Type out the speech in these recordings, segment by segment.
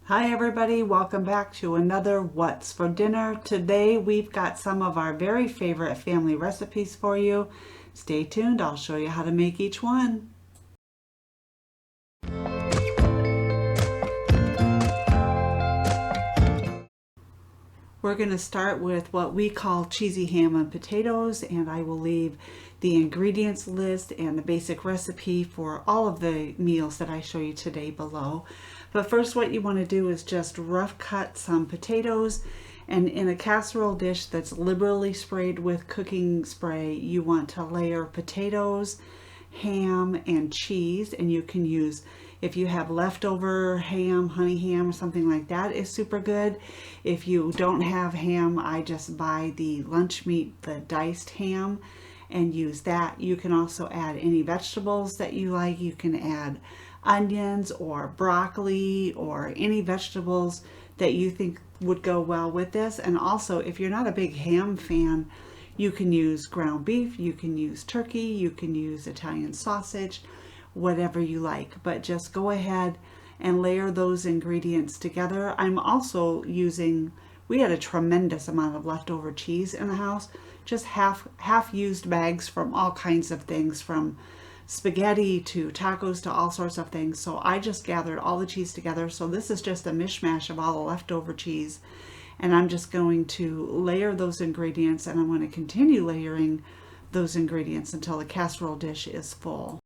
Hi everybody, welcome back to another What's for Dinner. Today we've got some of our very favorite family recipes for you. Stay tuned, I'll show you how to make each one. We're going to start with what we call cheesy ham and potatoes, and I will leave the ingredients list and the basic recipe for all of the meals that I show you today below. But first, what you want to do is just rough cut some potatoes, and in a casserole dish that's liberally sprayed with cooking spray, you want to layer potatoes, ham, and cheese. And you can use, if you have leftover ham, honey ham or something like that is super good. If you don't have ham, I just buy the lunch meat, the diced ham, and use that. You can also add any vegetables that you like. You can add onions or broccoli or any vegetables that you think would go well with this. And also, if you're not a big ham fan, you can use ground beef, you can use turkey, you can use Italian sausage, whatever you like. But just go ahead and layer those ingredients together. I'm also using, we had a tremendous amount of leftover cheese in the house, just half used bags from all kinds of things, from spaghetti to tacos to all sorts of things. So I just gathered all the cheese together. So this is just a mishmash of all the leftover cheese. And I'm just going to layer those ingredients, and I'm going to continue layering those ingredients until the casserole dish is full.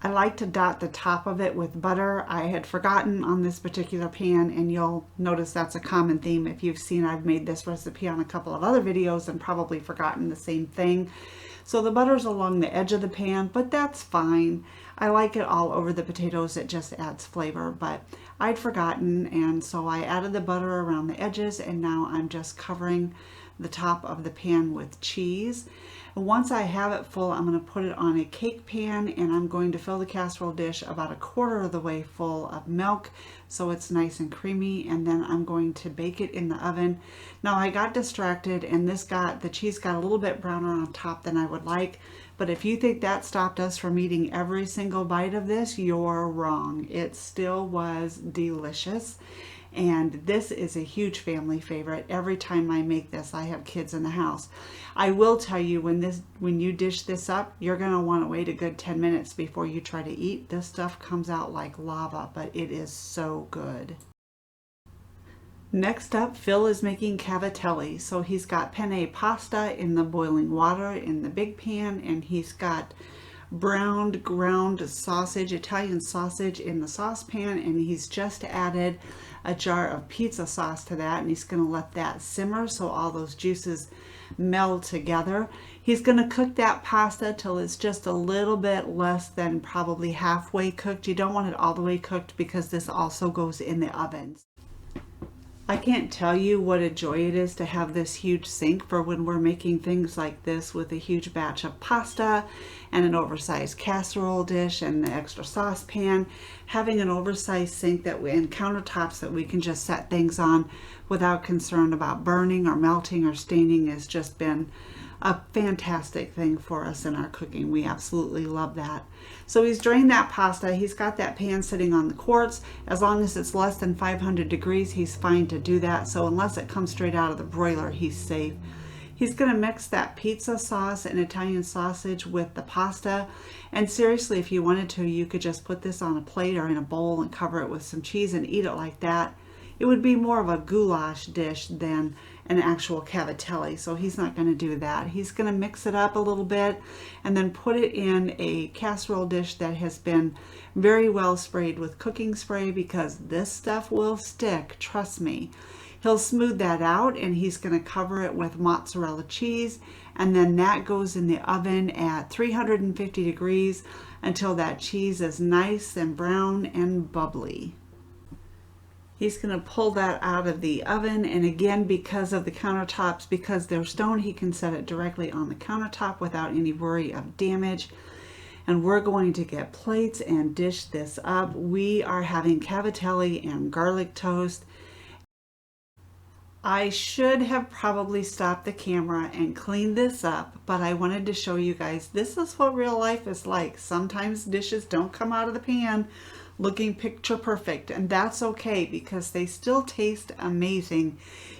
I like to dot the top of it with butter. I had forgotten on this particular pan, and you'll notice that's a common theme. If you've seen, I've made this recipe on a couple of other videos and probably forgotten the same thing. So the butter's along the edge of the pan, but that's fine. I like it all over the potatoes. It just adds flavor, but I'd forgotten, and so I added the butter around the edges, and now I'm just covering the top of the pan with cheese. Once I have it full, I'm going to put it on a cake pan, and I'm going to fill the casserole dish about a quarter of the way full of milk so it's nice and creamy, and then I'm going to bake it in the oven. Now I got distracted, and the cheese got a little bit browner on top than I would like, but if you think that stopped us from eating every single bite of this, you're wrong. It still was delicious. And this is a huge family favorite. Every time I make this, I have kids in the house. I will tell you, when you dish this up, you're going to want to wait a good 10 minutes before you try to eat. This stuff comes out like lava, but it is so good. Next up, Phil is making cavatelli. So he's got penne pasta in the boiling water in the big pan, and he's got browned ground sausage, Italian sausage, in the saucepan, and he's just added a jar of pizza sauce to that, and he's going to let that simmer so all those juices meld together. He's going to cook that pasta till it's just a little bit less than probably halfway cooked. You don't want it all the way cooked because this also goes in the oven. I can't tell you what a joy it is to have this huge sink for when we're making things like this with a huge batch of pasta and an oversized casserole dish and the extra saucepan. Having an oversized sink and countertops that we can just set things on without concern about burning or melting or staining has just been a fantastic thing for us in our cooking. We absolutely love that. So he's drained that pasta. He's got that pan sitting on the quartz. As long as it's less than 500 degrees, he's fine to do that. So unless it comes straight out of the broiler, he's safe. He's going to mix that pizza sauce and Italian sausage with the pasta. And seriously, if you wanted to, you could just put this on a plate or in a bowl and cover it with some cheese and eat it like that. It would be more of a goulash dish than an actual cavatelli, so he's not going to do that. He's going to mix it up a little bit and then put it in a casserole dish that has been very well sprayed with cooking spray, because this stuff will stick, trust me. He'll smooth that out, and he's going to cover it with mozzarella cheese, and then that goes in the oven at 350 degrees until that cheese is nice and brown and bubbly. He's going to pull that out of the oven, and again, because of the countertops, because they're stone, he can set it directly on the countertop without any worry of damage. And we're going to get plates and dish this up. We are having cavatelli and garlic toast. I should have probably stopped the camera and cleaned this up, but I wanted to show you guys this is what real life is like. Sometimes dishes don't come out of the pan looking picture perfect, and that's okay because they still taste amazing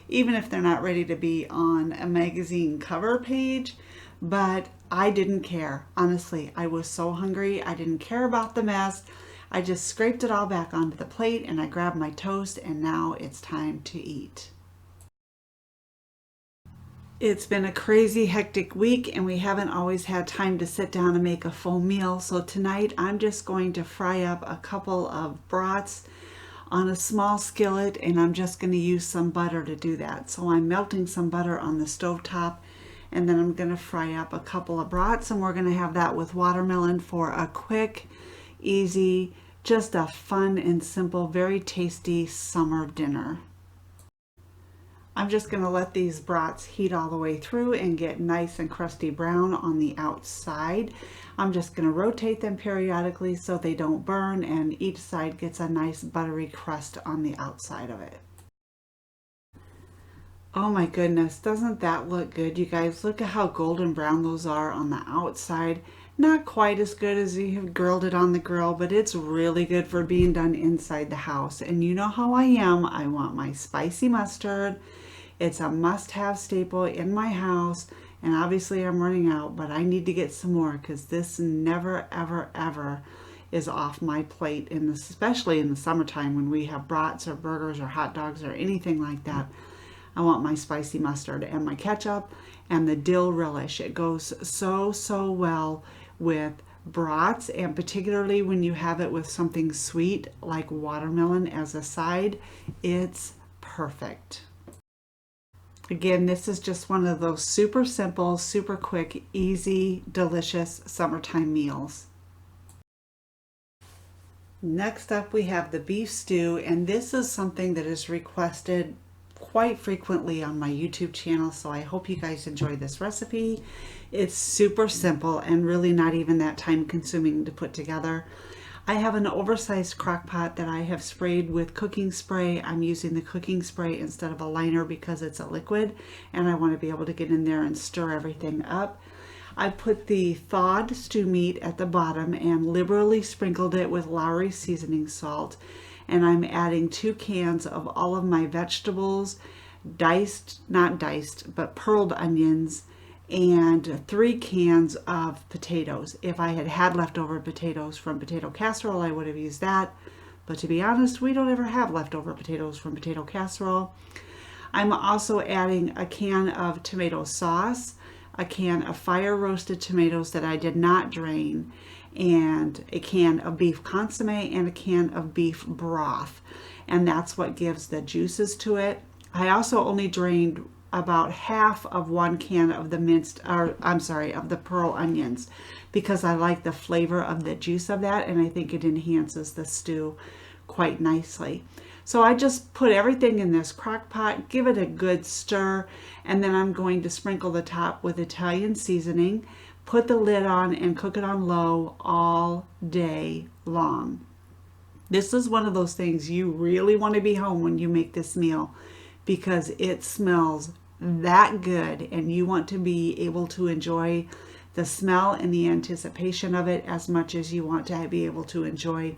even if they're not ready to be on a magazine cover page. But I didn't care. Honestly, I was so hungry. I didn't care about the mess. I just scraped it all back onto the plate and I grabbed my toast, and now it's time to eat. It's been a crazy, hectic week, and we haven't always had time to sit down and make a full meal. So tonight I'm just going to fry up a couple of brats on a small skillet, and I'm just going to use some butter to do that. So I'm melting some butter on the stove top, and then I'm going to fry up a couple of brats, and we're going to have that with watermelon for a quick, easy, just a fun and simple, very tasty summer dinner. I'm just going to let these brats heat all the way through and get nice and crusty brown on the outside. I'm just going to rotate them periodically so they don't burn, and each side gets a nice buttery crust on the outside of it. Oh my goodness, doesn't that look good, you guys? Look at how golden brown those are on the outside. Not quite as good as you have grilled it on the grill, but it's really good for being done inside the house. And you know how I am. I want my spicy mustard. It's a must-have staple in my house, and obviously I'm running out, but I need to get some more because this never, ever, ever is off my plate, especially in the summertime when we have brats or burgers or hot dogs or anything like that. I want my spicy mustard and my ketchup and the dill relish. It goes so, so well with brats, and particularly when you have it with something sweet like watermelon as a side, it's perfect. Again, this is just one of those super simple, super quick, easy, delicious summertime meals. Next up, we have the beef stew, and this is something that is requested quite frequently on my YouTube channel, so I hope you guys enjoy this recipe. It's super simple and really not even that time consuming to put together. I have an oversized crock pot that I have sprayed with cooking spray. I'm using the cooking spray instead of a liner because it's a liquid and I want to be able to get in there and stir everything up. I put the thawed stew meat at the bottom and liberally sprinkled it with Lowry seasoning salt. And I'm adding 2 cans of all of my vegetables, not diced, but pearled onions, and 3 cans of potatoes. If I had had leftover potatoes from potato casserole, I would have used that. But to be honest, we don't ever have leftover potatoes from potato casserole. I'm also adding a can of tomato sauce, a can of fire roasted tomatoes that I did not drain, and a can of beef consomme and a can of beef broth, and that's what gives the juices to it. I also only drained about half of 1 can of the of the pearl onions because I like the flavor of the juice of that, and I think it enhances the stew quite nicely. So I just put everything in this crock pot, give it a good stir, and then I'm going to sprinkle the top with Italian seasoning, put the lid on, and cook it on low all day long. This is one of those things you really want to be home when you make this meal because it smells that good, and you want to be able to enjoy the smell and the anticipation of it as much as you want to be able to enjoy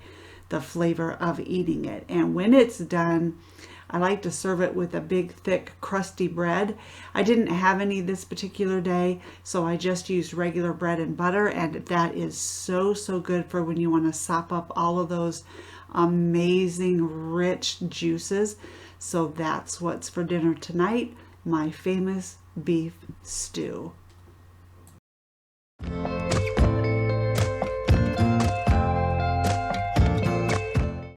the flavor of eating it. And when it's done, I like to serve it with a big, thick, crusty bread. I didn't have any this particular day, so I just used regular bread and butter, and that is so, so good for when you want to sop up all of those amazing, rich juices. So that's what's for dinner tonight, my famous beef stew.